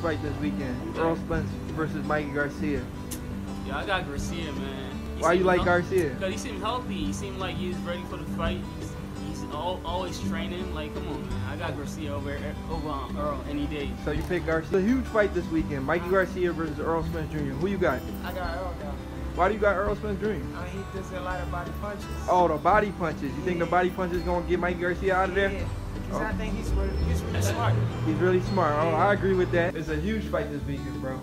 fight this weekend. Errol Spence versus Mikey Garcia. Yeah, I got Garcia, man. Why you like Garcia? Because he seemed healthy. He seemed like he was ready for the fight. He's always training. Like, come on, man. I got Garcia over Errol any day. So you pick Garcia. A huge fight this weekend. Mikey Garcia versus Errol Spence Jr. Who you got? I got Errol down. Why do you got Errol Spence Jr.? He does a lot of body punches. Oh, the body punches. You think the body punches gonna get Mikey Garcia out of there? Yeah. Because I think he's really smart. He's really smart. Oh, I agree with that. It's a huge fight this weekend, bro.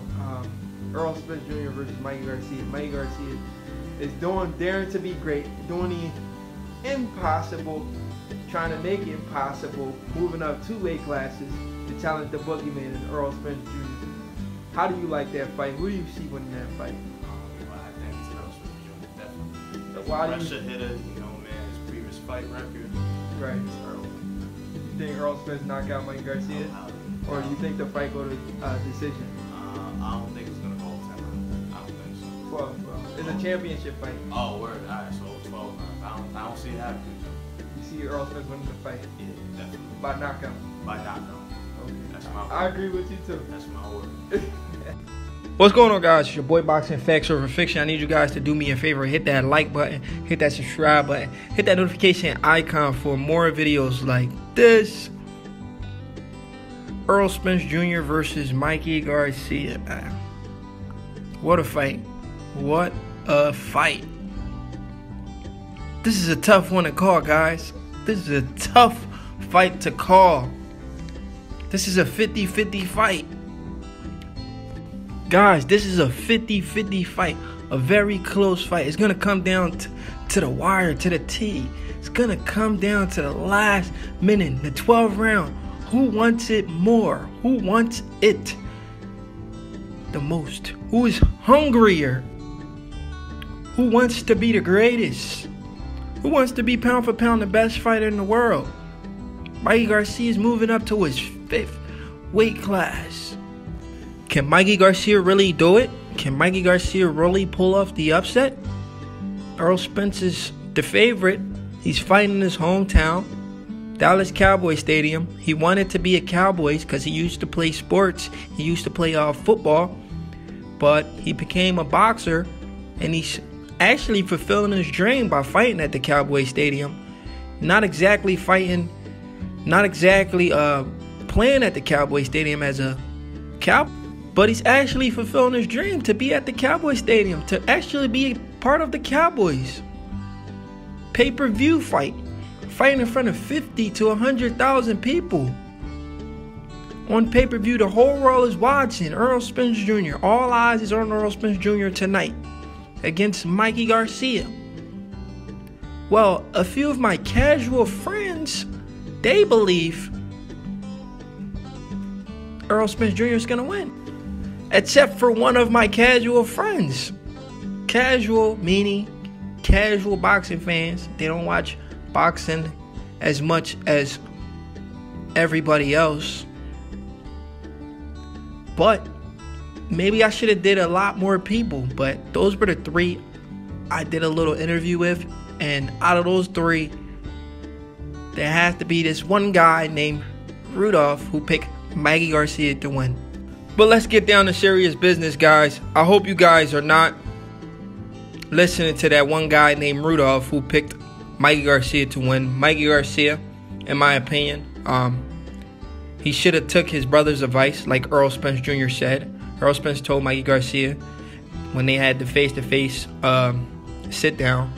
Errol Spence Jr. versus Mikey Garcia. Mikey Garcia is daring to be great, doing the impossible, trying to make it possible, moving up 2 weight classes to challenge the boogeyman and Errol Spence Jr. How do you like that fight? Who do you see winning that fight? Well, I think it's Errol Spence Jr. definitely. So why do Pressure hitter, you know, man, his previous fight record. Right. It's Errol. You think Errol Spence knock out Mikey Garcia? Or do you think the fight go to decision? I don't think it's going to go 10 rounds. I don't think so. 12. It's a championship fight. Oh, word. All right, so 12 rounds. I don't see it happening. You see Errol Spence winning the fight? Yeah, definitely. By knockout? By knockout. Okay. That's my word. I agree with you too. That's my word. What's going on, guys? It's your boy Boxing Facts Over Fiction. I need you guys to do me a favor. Hit that like button, hit that subscribe button, hit that notification icon for more videos like this. Errol Spence Jr. versus Mikey Garcia. What a fight. What a fight. This is a tough one to call, guys. This is a tough fight to call. This is a 50-50 fight. Guys, this is a 50-50 fight. A very close fight. It's going to come down to the wire, to the T. It's going to come down to the last minute, the 12th round. Who wants it more? Who wants it the most? Who is hungrier? Who wants to be the greatest? Who wants to be pound for pound the best fighter in the world? Mikey Garcia is moving up to his 5th weight class. Can Mikey Garcia really do it? Can Mikey Garcia really pull off the upset? Errol Spence is the favorite. He's fighting in his hometown, Dallas Cowboy Stadium. He wanted to be a Cowboys because he used to play sports. He used to play football, but he became a boxer, and he's actually fulfilling his dream by fighting at the Cowboy Stadium. Not exactly fighting, not exactly playing at the Cowboy Stadium as a Cowboy, but he's actually fulfilling his dream to be at the Cowboy Stadium, to actually be part of the Cowboys. Pay-per-view fight. Fighting in front of 50 to 100,000 people. On pay-per-view, the whole world is watching Errol Spence Jr. All eyes is on Errol Spence Jr. tonight against Mikey Garcia. Well, a few of my casual friends, they believe Errol Spence Jr. is going to win. Except for one of my casual friends. Casual meaning casual boxing fans. They don't watch boxing as much as everybody else. But maybe I should have did a lot more people. But those were the 3 I did a little interview with. And out of those 3, there has to be this one guy named Rudolph who picked Mikey Garcia to win. But let's get down to serious business, guys. I hope you guys are not listening to that one guy named Rudolph who picked Mikey Garcia to win. Mikey Garcia, in my opinion, he should have took his brother's advice, like Errol Spence Jr. said. Errol Spence told Mikey Garcia when they had the face-to-face sit down.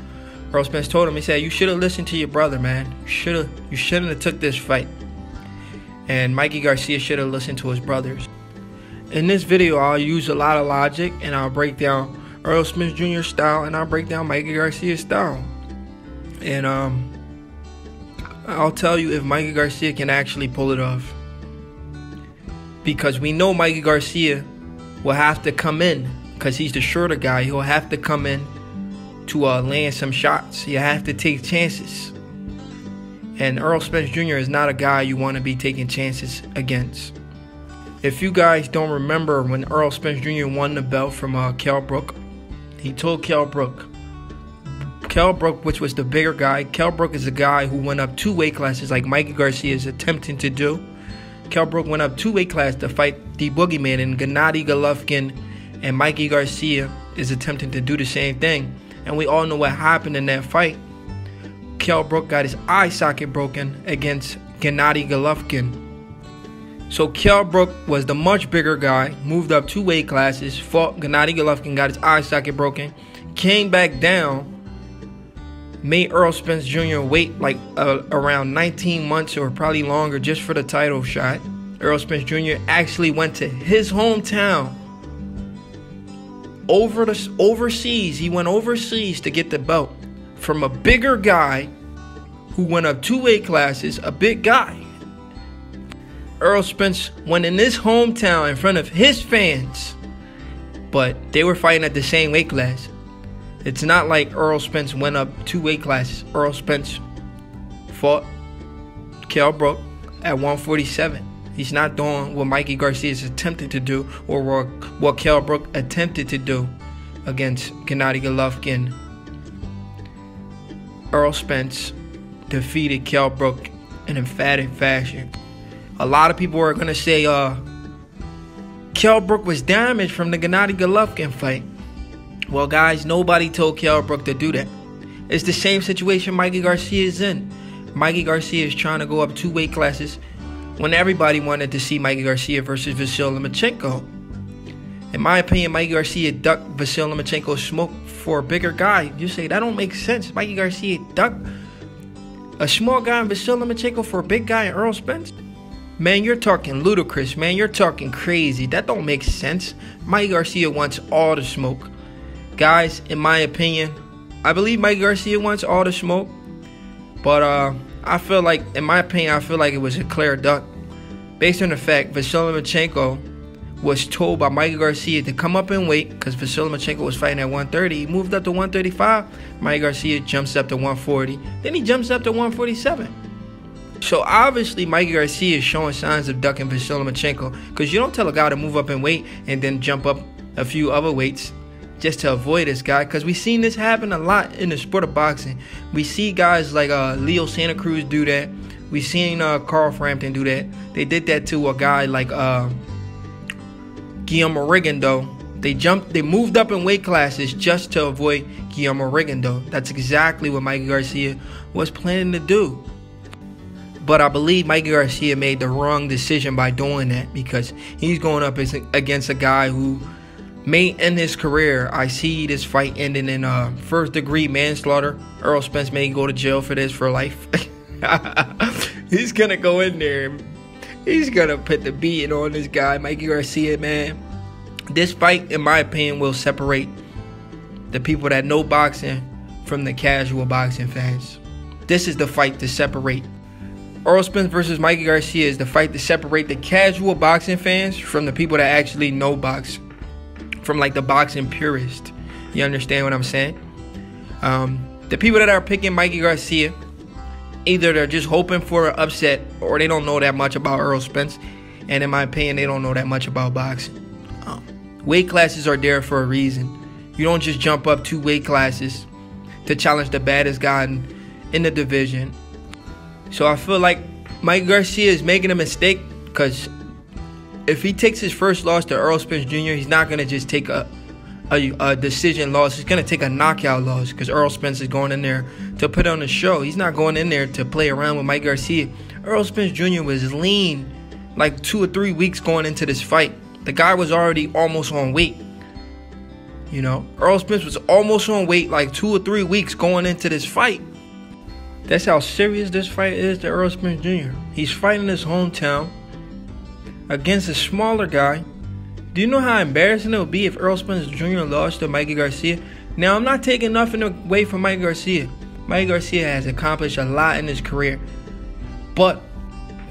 Errol Spence told him, he said, "You should have listened to your brother, man. You shouldn't have took this fight." And Mikey Garcia should have listened to his brothers. In this video, I'll use a lot of logic, and I'll break down Errol Spence Jr.'s style, and I'll break down Mikey Garcia's style. And I'll tell you if Mikey Garcia can actually pull it off. Because we know Mikey Garcia will have to come in, because he's the shorter guy. He'll have to come in to land some shots. You have to take chances. And Errol Spence Jr. is not a guy you want to be taking chances against. If you guys don't remember when Errol Spence Jr. won the belt from Kell Brook, he told Kell Brook, which was the bigger guy. Kell Brook is a guy who went up 2 weight classes like Mikey Garcia is attempting to do. Kell Brook went up 2 weight classes to fight the Boogeyman, and Gennady Golovkin and Mikey Garcia is attempting to do the same thing. And we all know what happened in that fight. Kell Brook got his eye socket broken against Gennady Golovkin. So Kell Brook was the much bigger guy, moved up 2 weight classes, fought Gennady Golovkin, got his eye socket broken, came back down, made Errol Spence Jr. wait like around 19 months or probably longer just for the title shot. Errol Spence Jr. actually went to his hometown overseas. He went overseas to get the belt from a bigger guy who went up 2 weight classes, a big guy. Errol Spence went in his hometown in front of his fans, but they were fighting at the same weight class. It's not like Errol Spence went up 2 weight classes. Errol Spence fought Kell Brook at 147. He's not doing what Mikey Garcia is attempting to do, or what Kell Brook attempted to do against Gennady Golovkin. Errol Spence defeated Kell Brook in emphatic fashion. A lot of people are going to say Kell Brook was damaged from the Gennady Golovkin fight. Well, guys, nobody told Kell Brook to do that. It's the same situation Mikey Garcia is in. Mikey Garcia is trying to go up 2 weight classes when everybody wanted to see Mikey Garcia versus Vasily Lomachenko. In my opinion, Mikey Garcia ducked Vasily Lomachenko's smoke for a bigger guy. You say, that don't make sense. Mikey Garcia ducked a small guy in Vasily Lomachenko for a big guy in Errol Spence? Man, you're talking ludicrous, man. You're talking crazy. That don't make sense. Mikey Garcia wants all the smoke. Guys, in my opinion, I believe Mikey Garcia wants all the smoke. But I feel like, in my opinion, I feel like it was a clear duck. Based on the fact Vasily Lomachenko was told by Mikey Garcia to come up in weight, because Vasily Lomachenko was fighting at 130. He moved up to 135. Mikey Garcia jumps up to 140. Then he jumps up to 147. So obviously Mikey Garcia is showing signs of ducking Vasily Lomachenko, because you don't tell a guy to move up in weight and then jump up a few other weights just to avoid this guy, because we've seen this happen a lot in the sport of boxing. We see guys like Leo Santa Cruz do that. We've seen Carl Frampton do that. They did that to a guy like Guillermo Rigondeaux. They moved up in weight classes just to avoid Guillermo Rigondeaux. That's exactly what Mikey Garcia was planning to do. But I believe Mikey Garcia made the wrong decision by doing that, because he's going up against a guy who may end his career. I see this fight ending in first-degree manslaughter. Errol Spence may go to jail for this for life. He's going to go in there. He's going to put the beating on this guy, Mikey Garcia, man. This fight, in my opinion, will separate the people that know boxing from the casual boxing fans. This is the fight to separate. Errol Spence versus Mikey Garcia is the fight to separate the casual boxing fans from the people that actually know boxing. From like the boxing purist. You understand what I'm saying? The people that are picking Mikey Garcia, either they're just hoping for an upset, or they don't know that much about Errol Spence. And in my opinion, they don't know that much about boxing. Weight classes are there for a reason. You don't just jump up 2 weight classes to challenge the baddest guy in the division. So I feel like Mikey Garcia is making a mistake, because if he takes his first loss to Errol Spence Jr., he's not going to just take a decision loss. He's going to take a knockout loss, because Errol Spence is going in there to put on a show. He's not going in there to play around with Mikey Garcia. Errol Spence Jr. was lean like 2 or 3 weeks going into this fight. The guy was already almost on weight. You know, Errol Spence was almost on weight like 2 or 3 weeks going into this fight. That's how serious this fight is to Errol Spence Jr. He's fighting his hometown against a smaller guy. Do you know how embarrassing it would be if Errol Spence Jr. lost to Mikey Garcia? Now, I'm not taking nothing away from Mikey Garcia. Mikey Garcia has accomplished a lot in his career. But,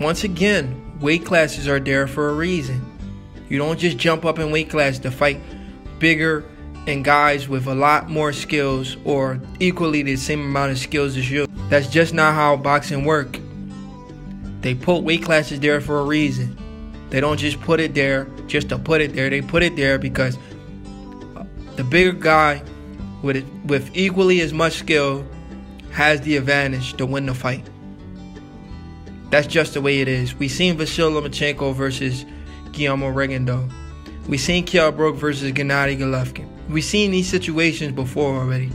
once again, weight classes are there for a reason. You don't just jump up in weight class to fight bigger and guys with a lot more skills, or equally the same amount of skills as you. That's just not how boxing works. They put weight classes there for a reason. They don't just put it there just to put it there. They put it there because the bigger guy with equally as much skill has the advantage to win the fight. That's just the way it is. We seen Vasyl Lomachenko versus Guillermo Regando. We seen Kell Brook versus Gennady Golovkin. We seen these situations before already.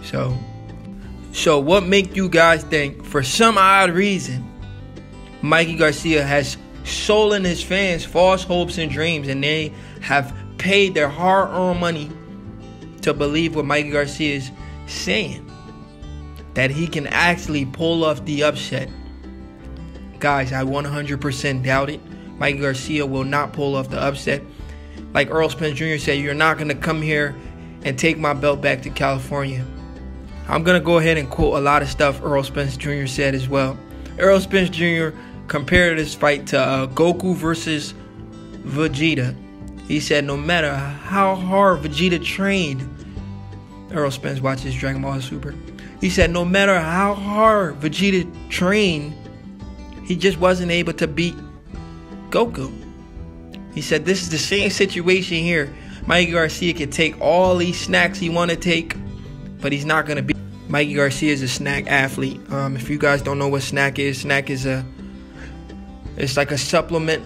So what make you guys think, for some odd reason, Mikey Garcia has stolen his fans false hopes and dreams, and they have paid their hard-earned money to believe what Mikey Garcia is saying, that he can actually pull off the upset? Guys, I 100% doubt it. Mikey Garcia will not pull off the upset. Like Errol Spence Jr. said, you're not going to come here and take my belt back to California. I'm going to go ahead and quote a lot of stuff Errol Spence Jr. said as well. Errol Spence Jr. compared this fight to Goku versus Vegeta. He said no matter how hard Vegeta trained, Errol Spence watches Dragon Ball Super. He said no matter how hard Vegeta trained, he just wasn't able to beat Goku. He said this is the same situation here. Mikey Garcia can take all these snacks he want to take, but he's not going to beat. Mikey Garcia is a snack athlete. If you guys don't know what snack is it's like a supplement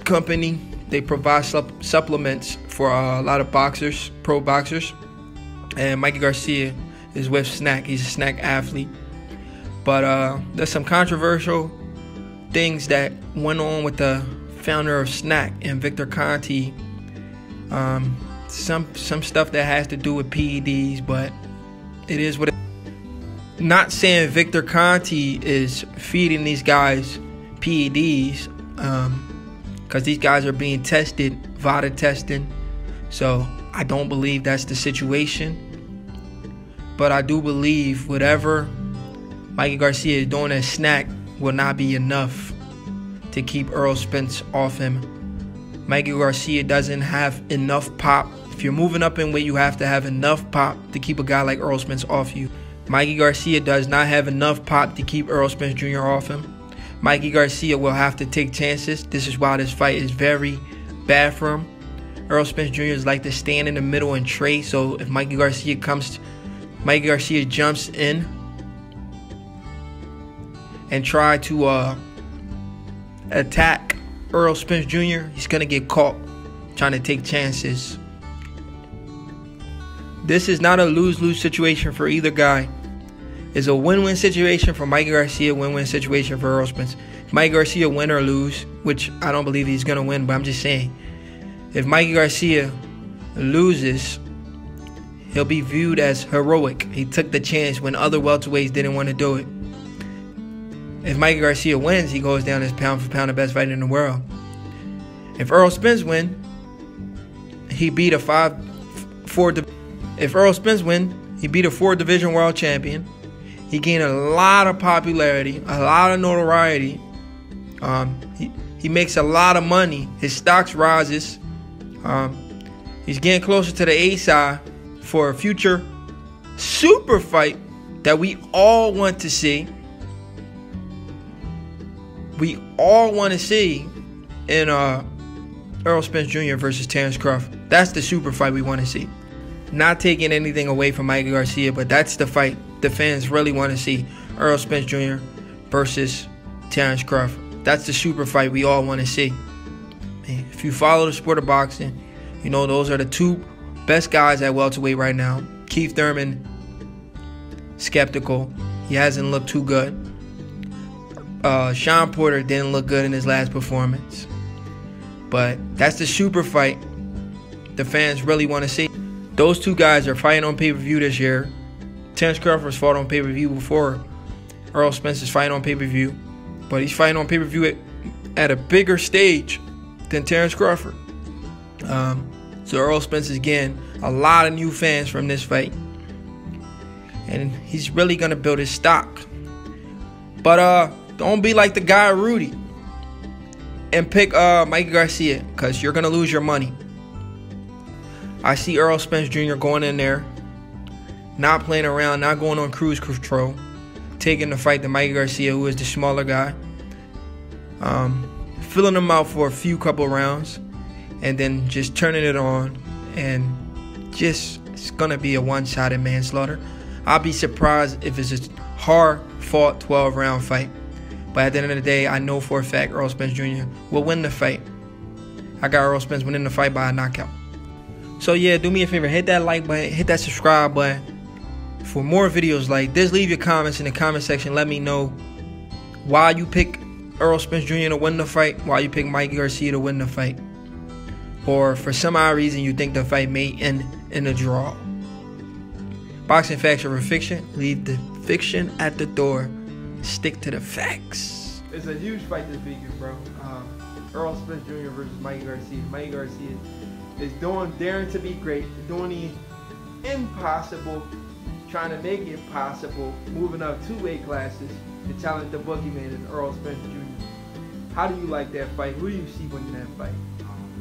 company. They provide supplements for a lot of boxers, pro boxers. And Mikey Garcia is with Snack. He's a snack athlete. But there's some controversial things that went on with the founder of Snack and Victor Conti. Some stuff that has to do with PEDs, but it is what it is. Not saying Victor Conti is feeding these guys PEDs, because these guys are being tested, VADA testing. So I don't believe that's the situation. But I do believe whatever Mikey Garcia is doing at Snack will not be enough to keep Errol Spence off him. Mikey Garcia doesn't have enough pop. If you're moving up in weight, you have to have enough pop to keep a guy like Errol Spence off you. Mikey Garcia does not have enough pop to keep Errol Spence Jr. off him. Mikey Garcia will have to take chances. This is why this fight is very bad for him. Errol Spence Jr. is like to stand in the middle and trade. So if Mikey Garcia jumps in and try to attack Errol Spence Jr., he's going to get caught trying to take chances. This is not a lose-lose situation for either guy. It's a win-win situation for Mikey Garcia, win-win situation for Errol Spence. If Mikey Garcia win or lose, which I don't believe he's going to win, but I'm just saying, if Mikey Garcia loses, he'll be viewed as heroic. He took the chance when other welterweights didn't want to do it. If Mikey Garcia wins, he goes down as pound for pound the best fighter in the world. If Errol Spence wins, he beat a 4-division world champion. He gained a lot of popularity, a lot of notoriety. He makes a lot of money. His stocks rises. He's getting closer to the A side for a future super fight that we all want to see. We all want to see in Errol Spence Jr. versus Terrence Crawford. That's the super fight we want to see. Not taking anything away from Mikey Garcia, but that's the fight the fans really want to see. Errol Spence Jr. versus Terrence Crawford. That's the super fight we all want to see. Man, if you follow the sport of boxing, you know those are the two best guys at welterweight right now. Keith Thurman, skeptical. He hasn't looked too good. Sean Porter didn't look good in his last performance. But that's the super fight the fans really want to see. Those two guys are fighting on pay-per-view this year. Terrence Crawford's fought on pay-per-view before. Errol Spence is fighting on pay-per-view. But he's fighting on pay-per-view at a bigger stage than Terrence Crawford. So Errol Spence is getting a lot of new fans from this fight. And he's really going to build his stock. But don't be like the guy Rudy and pick Mikey Garcia, because you're going to lose your money. I see Errol Spence Jr. going in there, not playing around, not going on cruise control, taking the fight to Mikey Garcia, who is the smaller guy, filling him out for a few couple rounds, and then just turning it on, and just it's going to be a one-sided manslaughter. I'll be surprised if it's a hard-fought 12-round fight. But at the end of the day, I know for a fact Errol Spence Jr. will win the fight. I got Errol Spence winning the fight by a knockout. So yeah, do me a favor, hit that like button, hit that subscribe button for more videos like this. Leave your comments in the comment section. Let me know why you pick Errol Spence Jr. to win the fight, why you pick Mikey Garcia to win the fight, or for some odd reason you think the fight may end in a draw. Boxing facts over fiction. Leave the fiction at the door. Stick to the facts. It's a huge fight this weekend, bro. Errol Spence Jr. versus Mikey Garcia. Mikey Garcia is daring to be great, doing the impossible, trying to make it possible, moving up 2 weight classes to challenge the boogeyman in Errol Spence Jr. How do you like that fight? Who do you see winning that fight?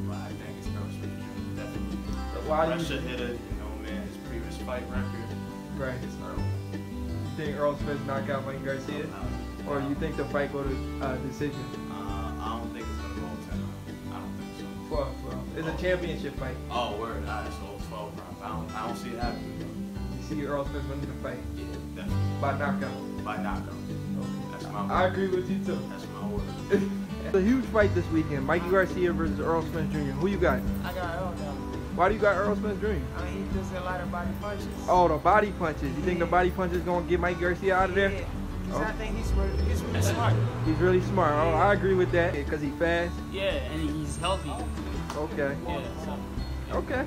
Well, I think it's Errol Spence Jr. Definitely. So why do you Pressure hitter, you know, man, his previous fight record. Right. It's Errol. You think Errol Spence knock out Mikey Garcia? Or you think the fight go to decision? I don't think it's gonna go 10 rounds. I don't think so. 12. It's a championship fight. Oh, word. Alright, so 12 rounds. I don't see it happening. You see Errol Spence winning the fight Yeah, definitely. by knockout. By knockout. That's my word. I agree with you too. That's my word. It's a huge fight this weekend. Mikey Garcia versus Errol Spence Jr. Who you got? I got Earl down. Why do you got Errol Spence Jr.? I mean, he does a lot of body punches. Oh, the body punches. You think the body punches gonna get Mikey Garcia out of there? Yeah. Oh. I think he's really smart. He's really smart. Oh, I agree with that because he's fast. Yeah, and he's healthy. Okay. Yeah, so. Okay.